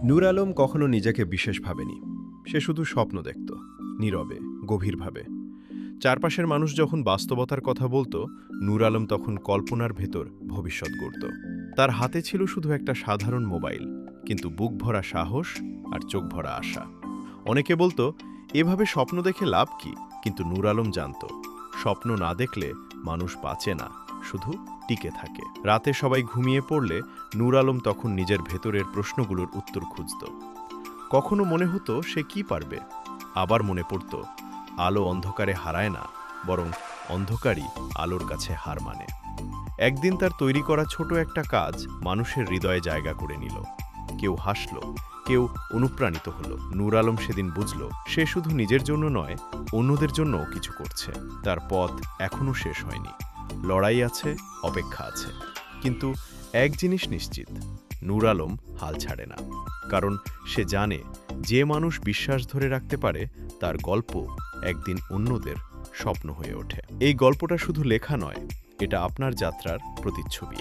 নূর আলম কখনো নিজেকে বিশেষ ভাবেনি। সে শুধু স্বপ্ন দেখত, নীরবে, গভীরভাবে। চারপাশের মানুষ যখন বাস্তবতার কথা বলতো, নূর আলম তখন কল্পনার ভেতর ভবিষ্যৎ গড়ত। তার হাতে ছিল শুধু একটা সাধারণ মোবাইল, কিন্তু বুক ভরা সাহস আর চোখ ভরা আশা। অনেকে বলতো, এভাবে স্বপ্ন দেখে লাভ কি? কিন্তু নূর আলম জানত, স্বপ্ন না দেখলে মানুষ বাঁচে না, শুধু টিকে থাকে। রাতে সবাই ঘুমিয়ে পড়লে নূর আলম তখন নিজের ভেতরের প্রশ্নগুলোর উত্তর খুঁজত। কখনো মনে হতো সে কি পারবে, আবার মনে পড়ত আলো অন্ধকারে হারায় না, বরং অন্ধকারই আলোর কাছে হার মানে। একদিন তার তৈরি করা ছোট একটা কাজ মানুষের হৃদয়ে জায়গা করে নিল। কেউ হাসল, কেউ অনুপ্রাণিত হলো। নূর আলম সেদিন বুঝল, সে শুধু নিজের জন্য নয়, অন্যদের জন্যও কিছু করছে। তার পথ এখনও শেষ হয়নি, লড়াই আছে, অপেক্ষা আছে। কিন্তু এক জিনিস নিশ্চিত, নূর আলম হাল ছাড়ে না। কারণ সে জানে, যে মানুষ বিশ্বাস ধরে রাখতে পারে, তার গল্প একদিন অন্যদের স্বপ্ন হয়ে ওঠে। এই গল্পটা শুধু লেখা নয়, এটা আপনার যাত্রার প্রতিচ্ছবি।